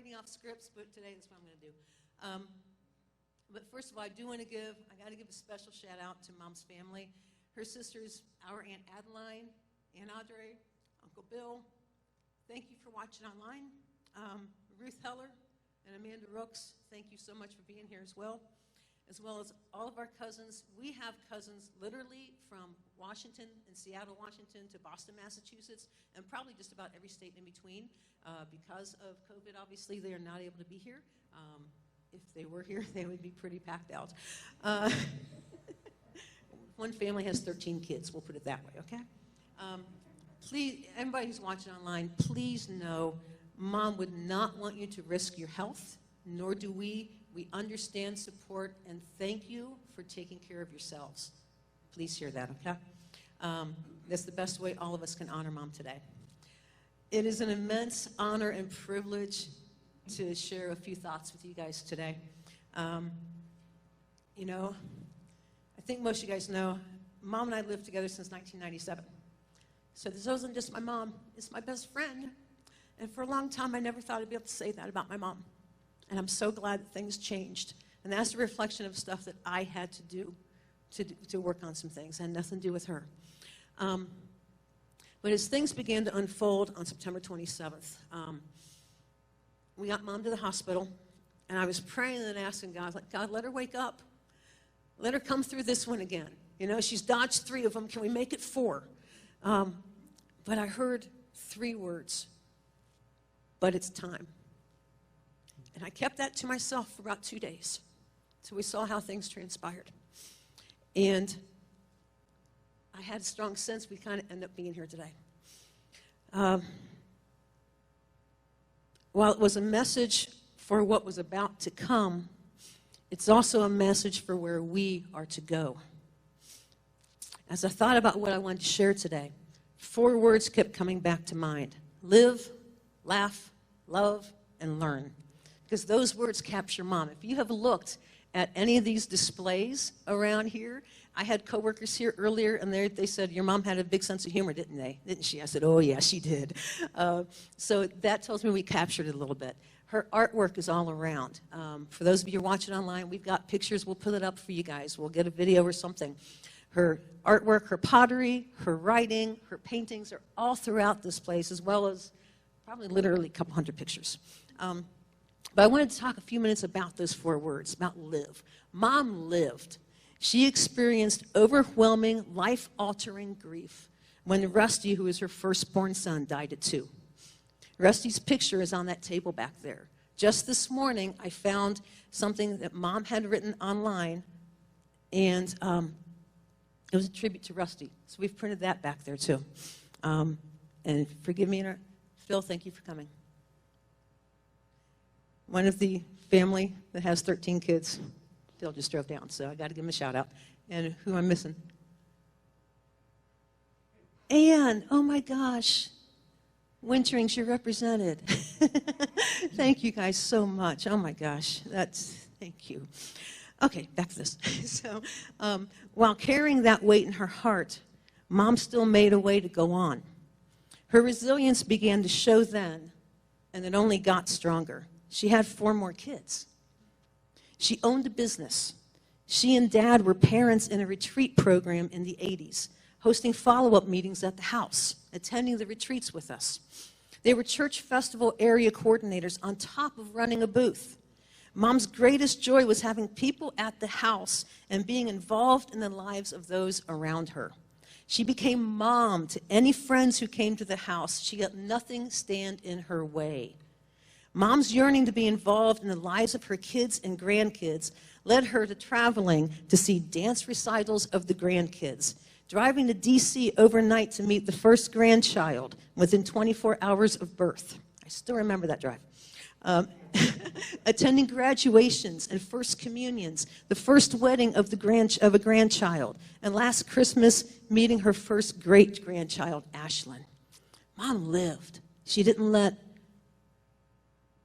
writing off scripts, but today that's what I'm going to do. But first of all, I got to give a special shout out to Mom's family. Her sisters, our Aunt Adeline, Aunt Audrey, Uncle Bill. Thank you for watching online. Ruth Heller and Amanda Rooks, thank you so much for being here as well as all of our cousins. We have cousins literally from Washington and Seattle, Washington to Boston, Massachusetts, and probably just about every state in between. Because of COVID, obviously, they are not able to be here. If they were here, they would be pretty packed out. One family has 13 kids, we'll put it that way, okay? Please, everybody who's watching online, please know Mom would not want you to risk your health, nor do we. We understand, support, and thank you for taking care of yourselves. Please hear that, okay? That's the best way all of us can honor Mom today. It is an immense honor and privilege to share a few thoughts with you guys today. You know, I think most of you guys know, Mom and I lived together since 1997. So this wasn't just my mom, it's my best friend. And for a long time, I never thought I'd be able to say that about my mom. And I'm so glad that things changed. And that's a reflection of stuff that I had to do to work on some things. It had nothing to do with her. But as things began to unfold on September 27th, we got Mom to the hospital. And I was praying and asking God, like, God, let her wake up. Let her come through this one again. You know, she's dodged 3 of them. Can we make it 4? But I heard 3 words. But it's time. And I kept that to myself for about 2 days. So we saw how things transpired. And I had a strong sense we kind of end up being here today. While it was a message for what was about to come, it's also a message for where we are to go. As I thought about what I wanted to share today, 4 words kept coming back to mind. Live, laugh, love, and learn. Because those words capture Mom. If you have looked at any of these displays around here, I had coworkers here earlier, and they said, your mom had a big sense of humor, didn't she? I said, oh, yeah, she did. So that tells me we captured it a little bit. Her artwork is all around. For those of you who are watching online, we've got pictures. We'll put it up for you guys. We'll get a video or something. Her artwork, her pottery, her writing, her paintings are all throughout this place, as well as probably literally a couple hundred pictures. But I wanted to talk a few minutes about those 4 words, about live. Mom lived. She experienced overwhelming, life-altering grief when Rusty, who was her firstborn son, died at 2. Rusty's picture is on that table back there. Just this morning, I found something that Mom had written online, and it was a tribute to Rusty. So we've printed that back there, too. And forgive me, Phil, thank you for coming. One of the family that has 13 kids, Phil just drove down, so I got to give him a shout out. And who I'm missing? Ann, oh my gosh. Winterings, you're represented. Thank you guys so much. Oh my gosh, thank you. Okay, back to this. So, while carrying that weight in her heart, Mom still made a way to go on. Her resilience began to show then, and it only got stronger. She had 4 more kids. She owned a business. She and Dad were parents in a retreat program in the 80s, hosting follow-up meetings at the house, attending the retreats with us. They were church festival area coordinators on top of running a booth. Mom's greatest joy was having people at the house and being involved in the lives of those around her. She became Mom to any friends who came to the house. She let nothing stand in her way. Mom's yearning to be involved in the lives of her kids and grandkids led her to traveling to see dance recitals of the grandkids, driving to D.C. overnight to meet the first grandchild within 24 hours of birth. I still remember that drive. Attending graduations and first communions, the first wedding of a grandchild, and last Christmas, meeting her first great-grandchild, Ashlyn. Mom lived. She didn't let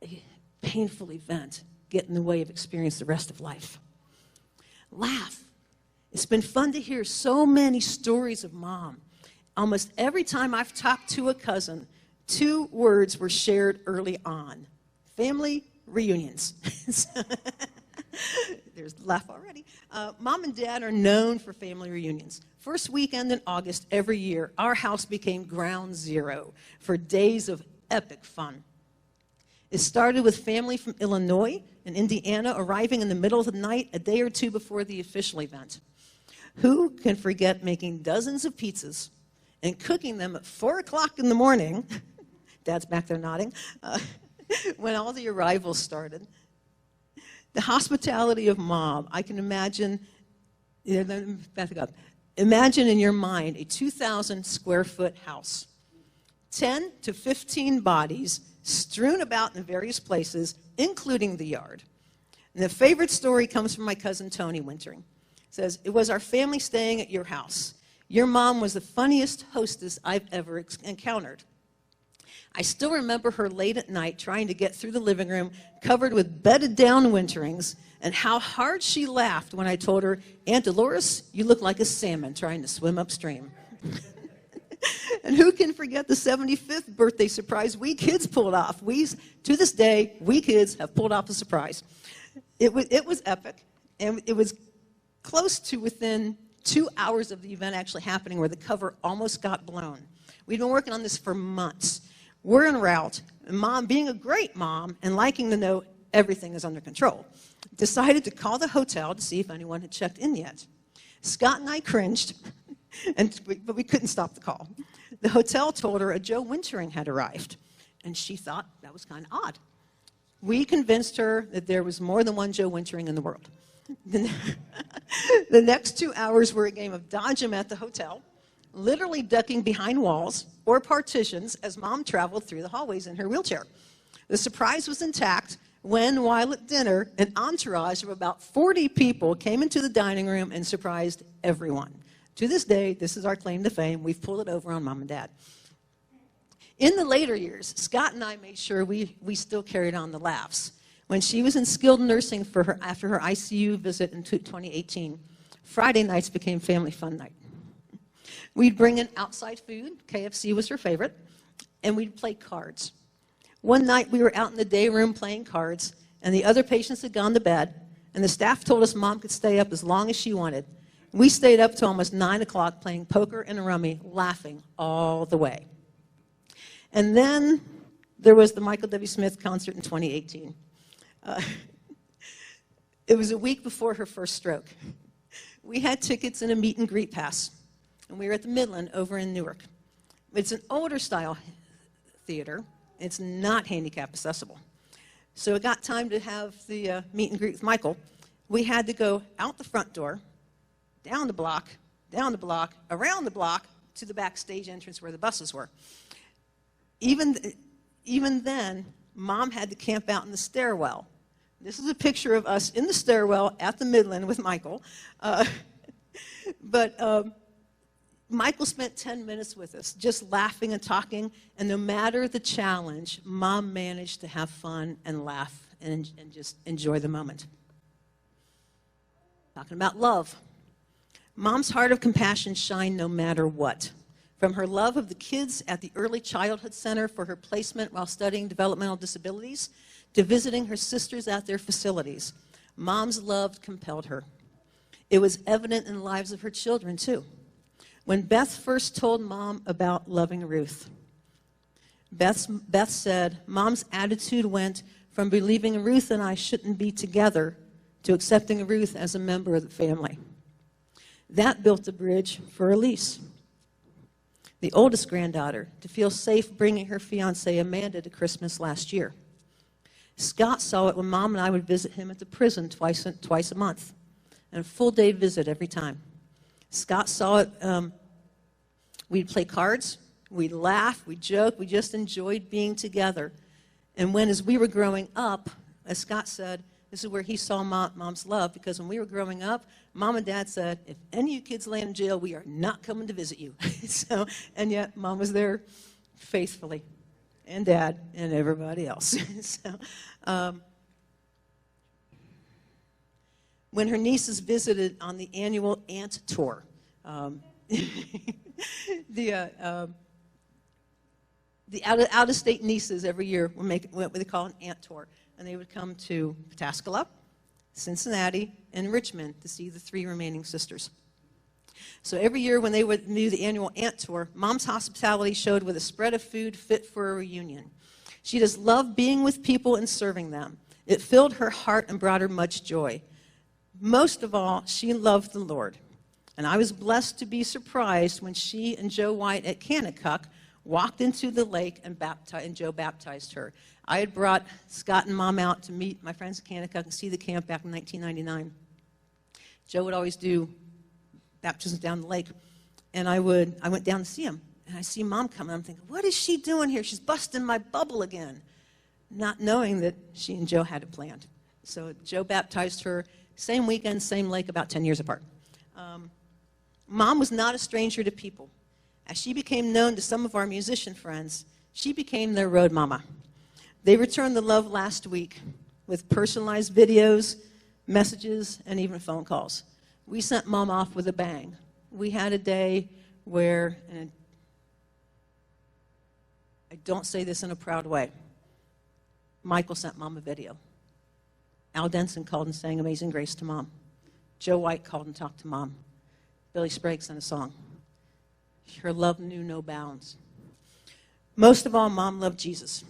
a painful event get in the way of experience the rest of life. Laugh. It's been fun to hear so many stories of Mom. Almost every time I've talked to a cousin, 2 words were shared early on: family reunions. There's the laugh already. Mom and Dad are known for family reunions. First weekend in August every year, our house became ground zero for days of epic fun. It started with family from Illinois and Indiana arriving in the middle of the night a day or two before the official event. Who can forget making dozens of pizzas and cooking them at 4 o'clock in the morning? Dad's back there nodding. When all the arrivals started. The hospitality of Mom, I can imagine, back up. Imagine in your mind a 2,000 square foot house, 10 to 15 bodies strewn about in various places, including the yard. And the favorite story comes from my cousin Tony Wintering. It says, "It was our family staying at your house. Your mom was the funniest hostess I've ever encountered. I still remember her late at night trying to get through the living room covered with bedded down Winterings, and how hard she laughed when I told her, 'Aunt Dolores, you look like a salmon trying to swim upstream.'" And who can forget the 75th birthday surprise we kids pulled off? To this day, we kids have pulled off a surprise. It was epic, and it was close to within 2 hours of the event actually happening where the cover almost got blown. We'd been working on this for months. We're en route, and Mom, being a great mom and liking to know everything is under control, decided to call the hotel to see if anyone had checked in yet. Scott and I cringed, but we couldn't stop the call. The hotel told her a Joe Wintering had arrived, and she thought that was kind of odd. We convinced her that there was more than one Joe Wintering in the world. The next 2 hours were a game of dodge 'em at the hotel, literally ducking behind walls or partitions as Mom traveled through the hallways in her wheelchair. The surprise was intact when, while at dinner, an entourage of about 40 people came into the dining room and surprised everyone. To this day, this is our claim to fame. We've pulled it over on Mom and Dad. In the later years, Scott and I made sure we still carried on the laughs. When she was in skilled nursing after her ICU visit in 2018, Friday nights became family fun night. We'd bring in outside food, KFC was her favorite, and we'd play cards. One night we were out in the day room playing cards, and the other patients had gone to bed, and the staff told us Mom could stay up as long as she wanted. We stayed up till almost 9 o'clock playing poker and rummy, laughing all the way. And then there was the Michael W. Smith concert in 2018. It was a week before her first stroke. We had tickets and a meet and greet pass, and we were at the Midland over in Newark. It's an older style theater. It's not handicap accessible. So it got time to have the meet and greet with Michael. We had to go out the front door, down the block, around the block, to the backstage entrance where the buses were. Even then, Mom had to camp out in the stairwell. This is a picture of us in the stairwell at the Midland with Michael. But Michael spent 10 minutes with us, just laughing and talking, and no matter the challenge, Mom managed to have fun and laugh and just enjoy the moment. Talking about love. Mom's heart of compassion shined no matter what. From her love of the kids at the Early Childhood Center for her placement while studying developmental disabilities, to visiting her sisters at their facilities, Mom's love compelled her. It was evident in the lives of her children, too. When Beth first told Mom about loving Ruth, Beth said, Mom's attitude went from believing Ruth and I shouldn't be together to accepting Ruth as a member of the family. That built a bridge for Elise, the oldest granddaughter, to feel safe bringing her fiancé Amanda to Christmas last year. Scott saw it when Mom and I would visit him at the prison twice a month, and a full-day visit every time. Scott saw it. We'd play cards, we'd laugh, we'd joke, we just enjoyed being together. And as we were growing up, as Scott said, this is where he saw Mom's love, because when we were growing up, Mom and Dad said, if any of you kids land in jail, we are not coming to visit you. And yet Mom was there faithfully, and Dad, and everybody else. When her nieces visited on the annual aunt tour, the out-of-state nieces every year would make what they call an aunt tour. And they would come to Pataskala, Cincinnati, and Richmond to see the 3 remaining sisters. So every year when they would do the annual aunt tour, Mom's hospitality showed with a spread of food fit for a reunion. She just loved being with people and serving them. It filled her heart and brought her much joy. Most of all, she loved the Lord. And I was blessed to be surprised when she and Joe White at Kanakuk walked into the lake and Joe baptized her. I had brought Scott and Mom out to meet my friends at Kanakuk and see the camp back in 1999. Joe would always do baptisms down the lake, and I went down to see him, and I see Mom coming. I'm thinking, what is she doing here? She's busting my bubble again, not knowing that she and Joe had it planned. So Joe baptized her, same weekend, same lake, about 10 years apart. Mom was not a stranger to people. As she became known to some of our musician friends, she became their road mama. They returned the love last week with personalized videos, messages, and even phone calls. We sent Mom off with a bang. We had a day where, and I don't say this in a proud way, Michael sent Mom a video. Al Denson called and sang Amazing Grace to Mom. Joe White called and talked to Mom. Billy Sprague sent a song. Her love knew no bounds. Most of all, Mom loved Jesus.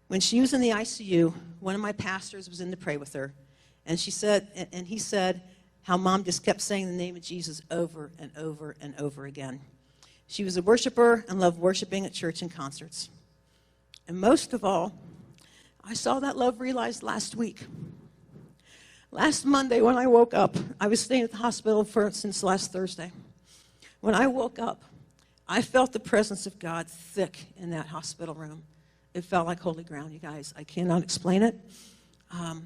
When she was in the ICU, one of my pastors was in to pray with her, and he said how Mom just kept saying the name of Jesus over and over and over again. She was a worshiper and loved worshiping at church and concerts. And most of all, I saw that love realized last week. Last Monday when I woke up, I was staying at the hospital since last Thursday. When I woke up, I felt the presence of God thick in that hospital room. It felt like holy ground, you guys. I cannot explain it. And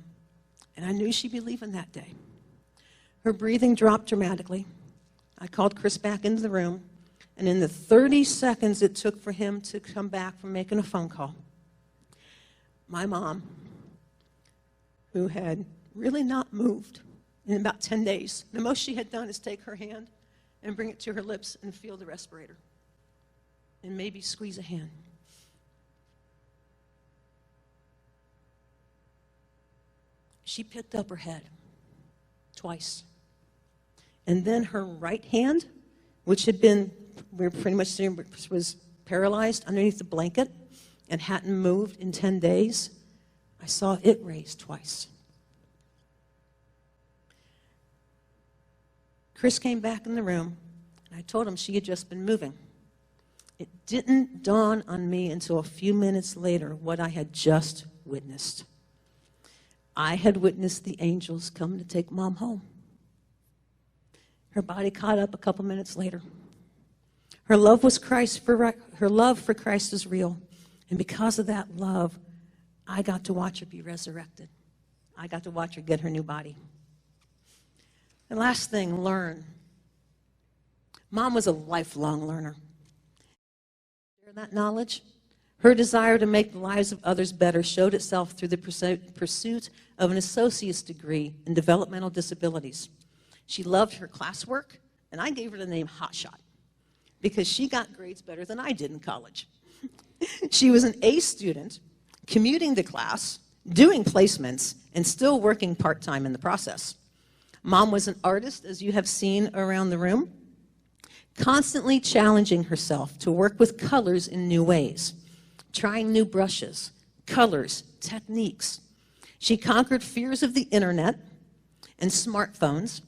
I knew she'd be leaving that day. Her breathing dropped dramatically. I called Chris back into the room, and in the 30 seconds it took for him to come back from making a phone call, my mom, who had really not moved in about 10 days, the most she had done is take her hand and bring it to her lips and feel the respirator and maybe squeeze a hand. She picked up her head twice. And then her right hand, which had been, we were pretty much saying was paralyzed underneath the blanket and hadn't moved in 10 days, I saw it raised twice. Chris came back in the room, and I told him she had just been moving. It didn't dawn on me until a few minutes later what I had just witnessed. I had witnessed the angels come to take Mom home. Her body caught up a couple minutes later. Her love for Christ is real, and because of that love, I got to watch her be resurrected. I got to watch her get her new body. And last thing, learn. Mom was a lifelong learner. Share that knowledge. Her desire to make the lives of others better showed itself through the pursuit of an associate's degree in developmental disabilities. She loved her classwork, and I gave her the name Hotshot because she got grades better than I did in college. She was an A student, commuting to class, doing placements, and still working part-time in the process. Mom was an artist, as you have seen around the room, constantly challenging herself to work with colors in new ways, trying new brushes, colors, techniques. She conquered fears of the internet and smartphones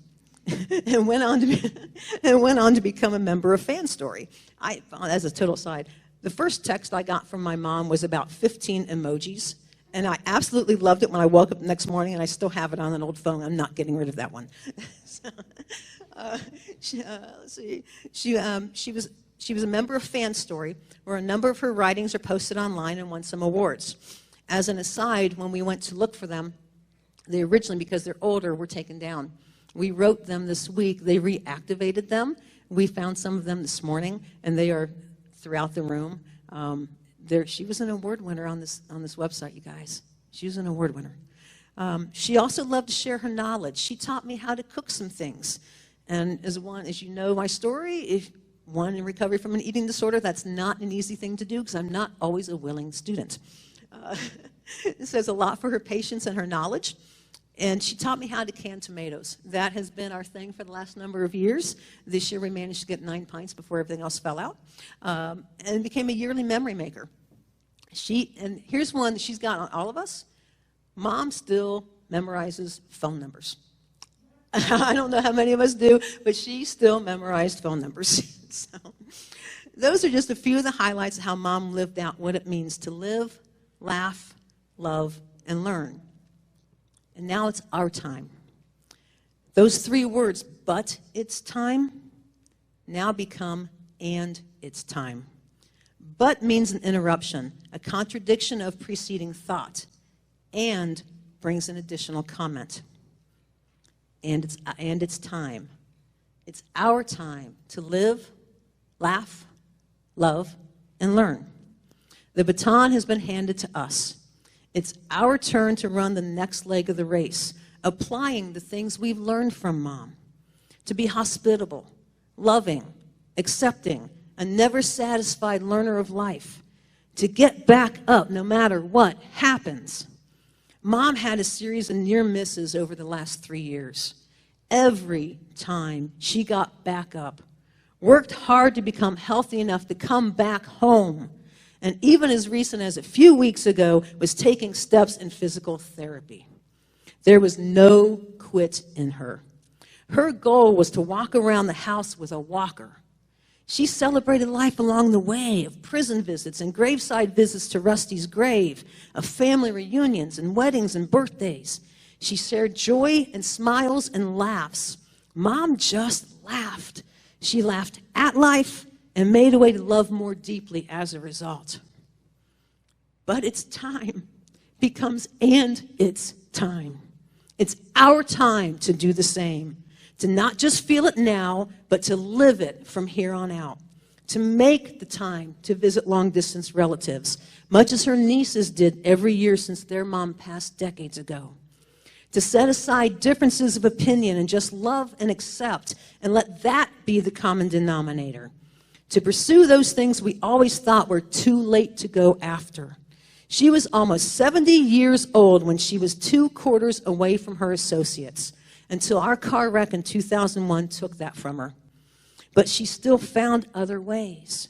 and went on to become a member of Fan Story. As a total side, the first text I got from my mom was about 15 emojis, and I absolutely loved it when I woke up the next morning, and I still have it on an old phone. I'm not getting rid of that one. Let's see. She was a member of Fan Story, where a number of her writings are posted online and won some awards. As an aside, when we went to look for them, they originally, because they're older, were taken down. We wrote them this week. They reactivated them. We found some of them this morning, and they are throughout the room. She was an award winner on this website, you guys. She was an award winner. She also loved to share her knowledge. She taught me how to cook some things. And as you know my story, one in recovery from an eating disorder. That's not an easy thing to do because I'm not always a willing student. It says a lot for her patience and her knowledge. And she taught me how to can tomatoes. That has been our thing for the last number of years. This year we managed to get 9 pints before everything else fell out. And became a yearly memory maker. And here's one that she's got on all of us. Mom still memorizes phone numbers. I don't know how many of us do, but she still memorized phone numbers. So, those are just a few of the highlights of how Mom lived out what it means to live, laugh, love, and learn. And now it's our time. Those 3 words, but it's time, now become and it's time. But means an interruption, a contradiction of preceding thought, and brings an additional comment. And it's time. It's our time to live, laugh, love, and learn. The baton has been handed to us. It's our turn to run the next leg of the race, applying the things we've learned from Mom. To be hospitable, loving, accepting, a never satisfied learner of life. To get back up no matter what happens. Mom had a series of near misses over the last 3 years. Every time she got back up, worked hard to become healthy enough to come back home, and even as recent as a few weeks ago, was taking steps in physical therapy. There was no quit in her. Her goal was to walk around the house with a walker. She celebrated life along the way of prison visits and graveside visits to Rusty's grave, of family reunions and weddings and birthdays. She shared joy and smiles and laughs. Mom just laughed. She laughed at life and made a way to love more deeply as a result. But it's time becomes and it's time. It's our time to do the same, to not just feel it now, but to live it from here on out, to make the time to visit long-distance relatives, much as her nieces did every year since their mom passed decades ago, to set aside differences of opinion and just love and accept and let that be the common denominator, to pursue those things we always thought were too late to go after. She was almost 70 years old when she was 2 quarters away from her associates, until our car wreck in 2001 took that from her. But she still found other ways.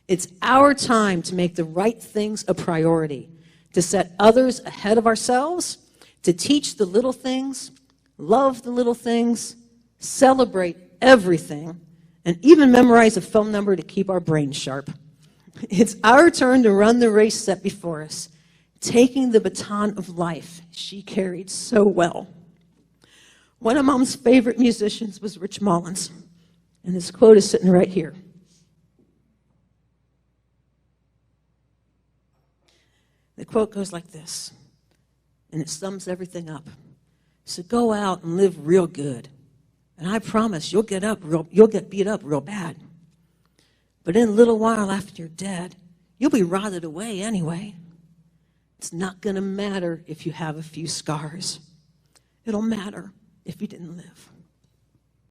It's our time to make the right things a priority, to set others ahead of ourselves, to teach the little things, love the little things, celebrate everything, and even memorize a phone number to keep our brains sharp. It's our turn to run the race set before us, taking the baton of life she carried so well. One of Mom's favorite musicians was Rich Mullins, and this quote is sitting right here. The quote goes like this, and it sums everything up. So go out and live real good, and I promise you'll get beat up real bad. But in a little while after you're dead, you'll be rotted away anyway. It's not going to matter if you have a few scars. It'll matter if you didn't live.